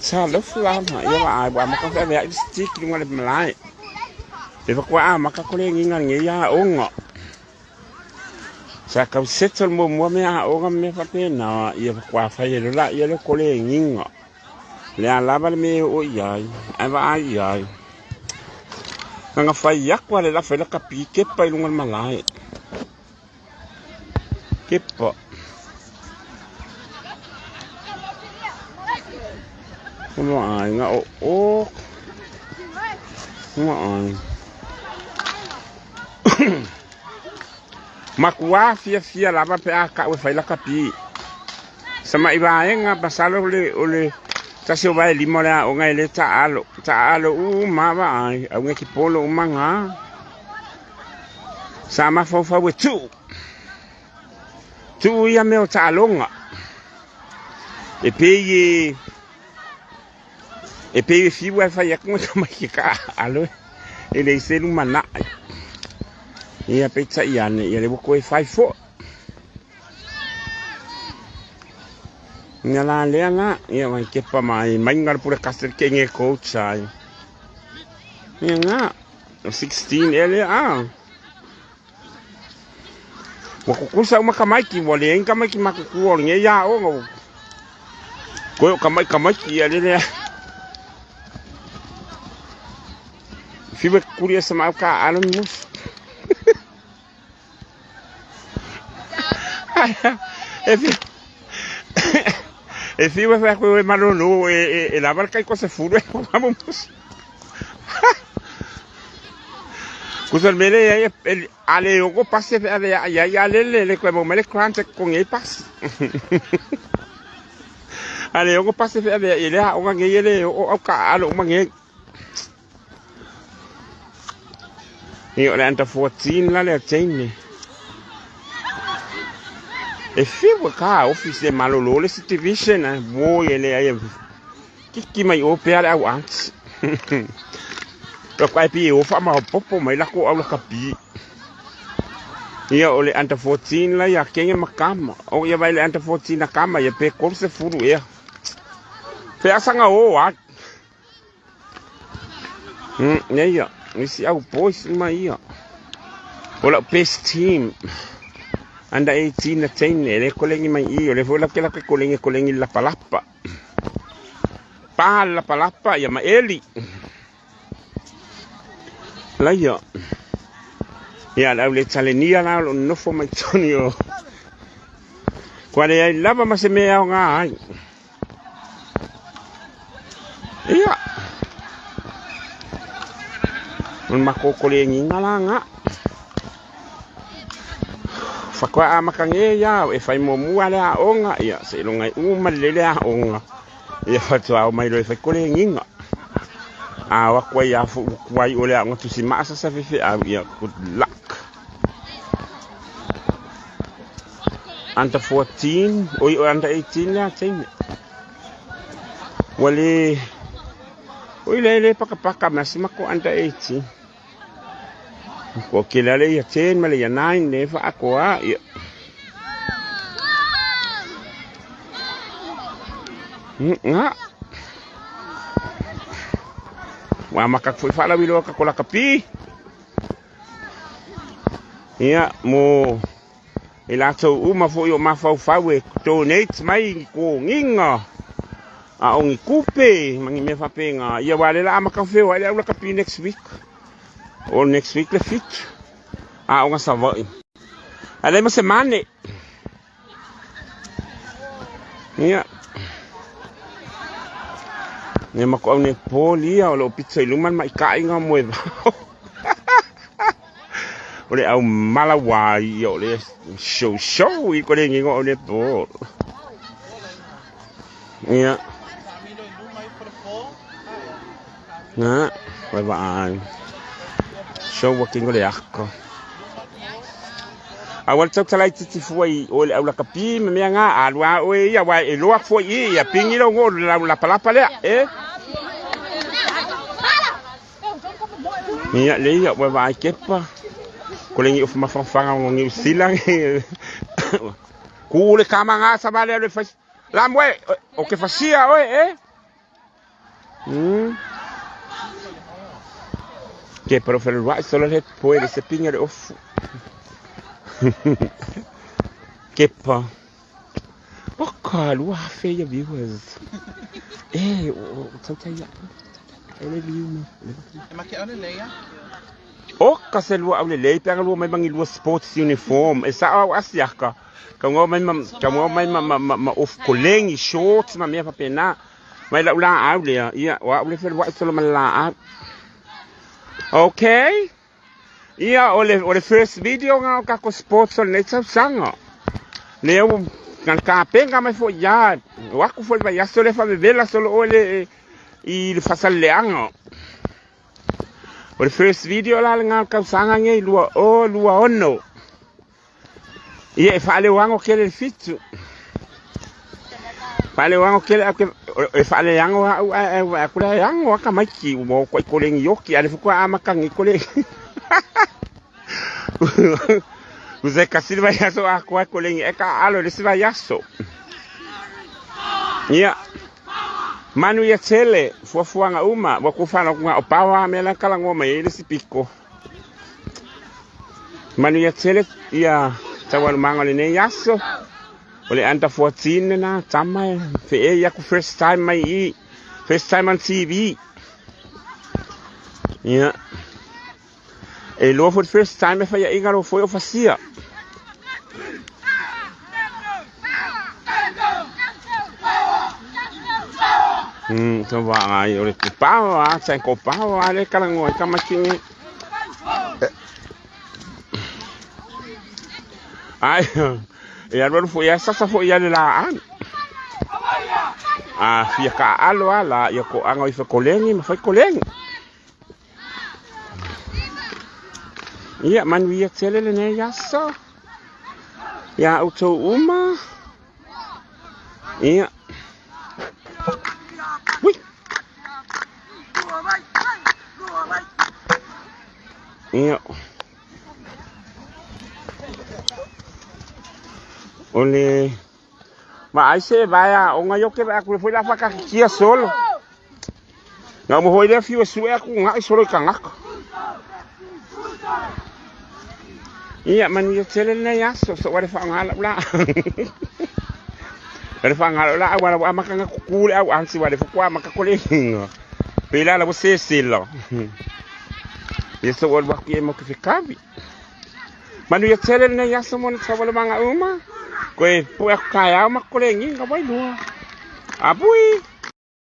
Sa lo fula ma ia wa ai wa maka fa ya stick ni ngale malai. E fa kwa maka ko le nginga ngi ya onga. Sa ka settle mo me a onga me fa pe na ia fa kwa fa ye la ia le ko le nginga. Le ala ba me o ia ai va ai ai. Nga fa ya kwa le la fa la ka pi ke pa ilunga malai. Ke pa Come on, nga o. Come on. Makua fia lava pe aka we fai la kapi. Sama iba nga basalo ole tasio vai limora o nga ele ta alo ma va ai au nga ki polo manga. Sama fa we tu. Tu ia me o ta longa. E pe fi wa fa ya como mai ka alo ele se lu mana ia pe tsa ia ne ia le ko e 54 ngala le nga ia mai ke pa mai ngar pura kastel ke nge coach ai ia nga 16 ele wa kukusa uma kamai ki wole en kamai ki makuku nge ya o ko kamai ki ele le Fibe kuria sama ka alon mus. Fibe fa ko malo no e la barca ko se furu vamos. Kusal mele ale o passe ya le ko mo mele crante con e pas. Ale o passe ele o ngele o ka alo mangi Io le anta 14 la le tenne. E fibo ka office de malolo le division wo ele ai. Ki mai o pe ala ants. Lo kai pi o fa ma popo mai la ko au kapi. Io le anta 14 la ya kenge makama. O ia vai le anta 14 na kama ya pe korse furu ia. Pe asanga o wa. Ia. Isi au boys mai ia. Ola best team. Under 18 na tene le kolengi mai ia le fola ke la kolengi la palapa. Pa la palapa ia ma eli. La ia. Ia la le talenia la no fo mai tonio. Kwale ai lava ma se me au nga ai. Ia. Un makokole nginga la nga. Fakwa amakange ya e fai mo muala onga ya se longa malele a onga. Ya fatwa o mai lo fai kole nginga. Wa kwa ya fu kwai ole a ngotu si masa sa fe ya good luck. Under 14 o under 18 ya tine. Wale le paka mas mako under 18. Ko kila le ya 10 male ya 9 ne fa ko ya. Nga. Wa maka foi fala wilo ka kola kapi. Ya mo elato uma fo yo mafau fawe donate mai ko nginga. A ongi kupe mangi me fa penga ya wale la maka fe wale la kapi next week. Or next week le fit. Onga sava. Ale ma semane. Ya. Ne ma ko ne polia o lo pizza iluman mai kai nga moeva. Ole au malawa yo le show i ko le ngingo le po. Ya. Na, bye. Show working ole akko. Awal tok talai titi foi ole au la kapi me nga alwa o ya wa e lo foi ya pingi lo ngo la palapa le Ya le ya wa kepa. Ko le ngi of mafanga ngi silang. Ku le kama nga sa bale le fa. La mwe o ke fasia oi Que pero el right solo le puede se pinga de off. Que pa. Baka lu feia viewers. Tanta ya. Ele viu. Ma che ora lei? Kasi lu au le pero lu may mangilu sports uniform. Esa au asiaka. Kung may ma off koleng shorts ma me pa pena. May la ula au le. Ia, wa ule fel wa solo man la. Okay. Ia ole first video nga ka ko sports on net sanga. Leo ngal ka penga mai fo ya. Wa ku fo ba ya solo fa vela solo ole il fa salleanga. Ole first video la ngal ka sanga ngai lua ono. Ia fa le wango kele fitu. Fa le wango kele fa le yango ku le yango ka maki mo ko koleng yoki ale fu ko amakangi koleng. Uze kasiri ba yaso akwa koleng eka alo le siba yaso. Ia. Manu ya tele fuafuanga uma wa kufana kunga opawa mela kala ngoma ile sipiko. Manu ya tele ia tawal mangole ne yaso. Ole anta 14 na tama fe ya ku first time mai first time on TV. Ia. E lo for first time fa ya ingaro foi ofacia. Então vai, olha que pau, sai com pau, olha que lango, que maquinha. Ai, e agora foi essa foi ali lá. Fica alo lá, eu co ango e foi coleng, mas foi coleng. Ia man wi tele ne yaso. Ya auto uma. Ia. Ui. Ia. Ole. Ma ai se vai a onga yo que vai foi lá para aqui solo. Não mo foi fio sué com ngai solo kangak. Iya man wi tele ne yaso so wale fa ngala la. Wale fa ngala la wala amakanga kukule au ansi wale fa kwa makakolenga. Pela la você selo. Yeso wal bakie mo kifikabi. Man wi tele ne yaso mon sa wala manga uma. Koe po kaya makolengi ngabay do. Apui.